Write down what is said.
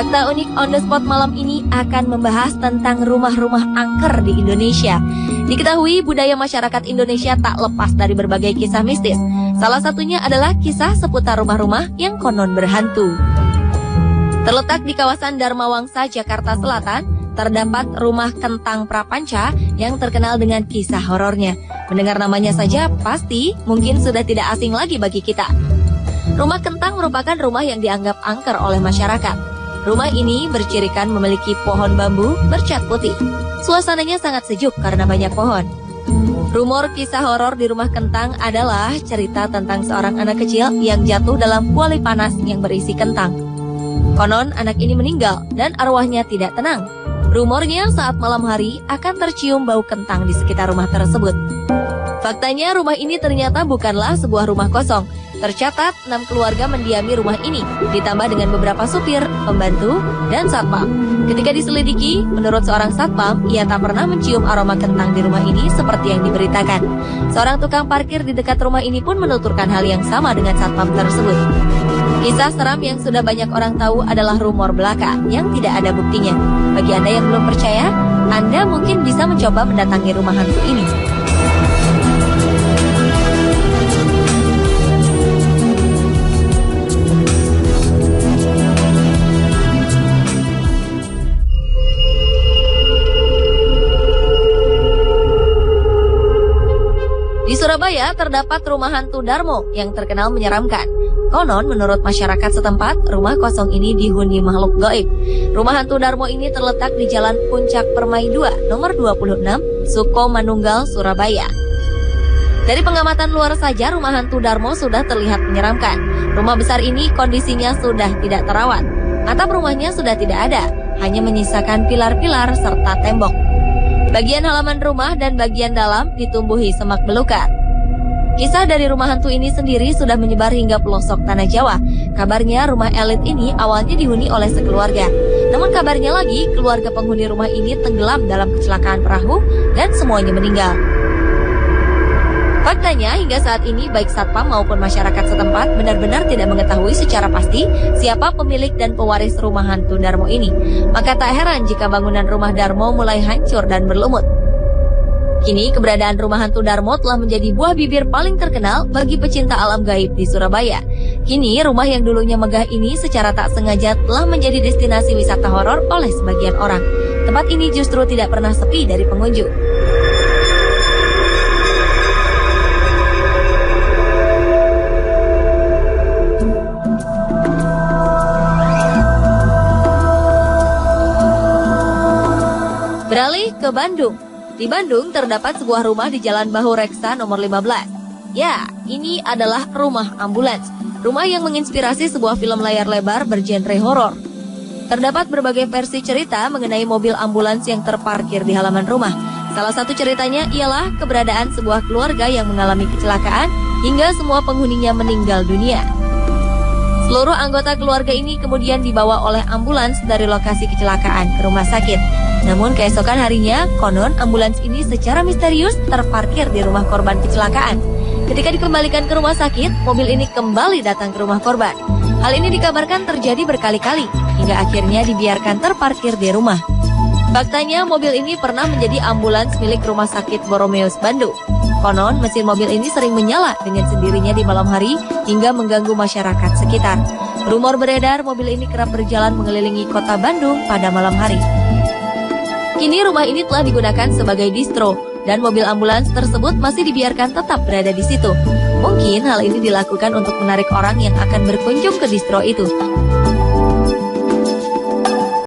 Fakta unik on the spot malam ini akan membahas tentang rumah-rumah angker di Indonesia. Diketahui budaya masyarakat Indonesia tak lepas dari berbagai kisah mistis. Salah satunya adalah kisah seputar rumah-rumah yang konon berhantu. Terletak di kawasan Dharma Wangsa, Jakarta Selatan, terdapat rumah Kentang Prapanca yang terkenal dengan kisah horornya. Mendengar namanya saja pasti mungkin sudah tidak asing lagi bagi kita. Rumah Kentang merupakan rumah yang dianggap angker oleh masyarakat. Rumah ini bercirikan memiliki pohon bambu bercat putih. Suasananya sangat sejuk karena banyak pohon. Rumor kisah horor di rumah Kentang adalah cerita tentang seorang anak kecil yang jatuh dalam kuali panas yang berisi kentang. Konon anak ini meninggal dan arwahnya tidak tenang. Rumornya saat malam hari akan tercium bau kentang di sekitar rumah tersebut. Faktanya rumah ini ternyata bukanlah sebuah rumah kosong. Tercatat 6 keluarga mendiami rumah ini, ditambah dengan beberapa supir, pembantu, dan satpam. Ketika diselidiki, menurut seorang satpam, ia tak pernah mencium aroma kentang di rumah ini seperti yang diberitakan. Seorang tukang parkir di dekat rumah ini pun menuturkan hal yang sama dengan satpam tersebut. Kisah seram yang sudah banyak orang tahu adalah rumor belaka yang tidak ada buktinya. Bagi Anda yang belum percaya, Anda mungkin bisa mencoba mendatangi rumah hantu ini. Di Surabaya terdapat rumah hantu Darmo yang terkenal menyeramkan. Konon menurut masyarakat setempat, rumah kosong ini dihuni makhluk gaib. Rumah hantu Darmo ini terletak di Jalan Puncak Permai 2, nomor 26, Suko Manunggal, Surabaya. Dari pengamatan luar saja, rumah hantu Darmo sudah terlihat menyeramkan. Rumah besar ini kondisinya sudah tidak terawat. Atap rumahnya sudah tidak ada, hanya menyisakan pilar-pilar serta tembok. Bagian halaman rumah dan bagian dalam ditumbuhi semak belukar. Kisah dari rumah hantu ini sendiri sudah menyebar hingga pelosok tanah Jawa. Kabarnya rumah elit ini awalnya dihuni oleh sekeluarga. Namun kabarnya lagi, keluarga penghuni rumah ini tenggelam dalam kecelakaan perahu dan semuanya meninggal. Faktanya hingga saat ini baik satpam maupun masyarakat setempat benar-benar tidak mengetahui secara pasti siapa pemilik dan pewaris rumah hantu Darmo ini. Maka tak heran jika bangunan rumah Darmo mulai hancur dan berlumut. Kini keberadaan rumah hantu Darmo telah menjadi buah bibir paling terkenal bagi pecinta alam gaib di Surabaya. Kini rumah yang dulunya megah ini secara tak sengaja telah menjadi destinasi wisata horor oleh sebagian orang. Tempat ini justru tidak pernah sepi dari pengunjung. Beralih ke Bandung. Di Bandung terdapat sebuah rumah di Jalan Bahu Reksa nomor 15. Ya, ini adalah rumah ambulans. Rumah yang menginspirasi sebuah film layar lebar bergenre horor. Terdapat berbagai versi cerita mengenai mobil ambulans yang terparkir di halaman rumah. Salah satu ceritanya ialah keberadaan sebuah keluarga yang mengalami kecelakaan hingga semua penghuninya meninggal dunia. Seluruh anggota keluarga ini kemudian dibawa oleh ambulans dari lokasi kecelakaan ke rumah sakit. Namun keesokan harinya, konon ambulans ini secara misterius terparkir di rumah korban kecelakaan. Ketika dikembalikan ke rumah sakit, mobil ini kembali datang ke rumah korban. Hal ini dikabarkan terjadi berkali-kali, hingga akhirnya dibiarkan terparkir di rumah. Faktanya, mobil ini pernah menjadi ambulans milik Rumah Sakit Boromeus Bandung. Konon, mesin mobil ini sering menyala dengan sendirinya di malam hari hingga mengganggu masyarakat sekitar. Rumor beredar mobil ini kerap berjalan mengelilingi kota Bandung pada malam hari. Kini rumah ini telah digunakan sebagai distro dan mobil ambulans tersebut masih dibiarkan tetap berada di situ. Mungkin hal ini dilakukan untuk menarik orang yang akan berkunjung ke distro itu.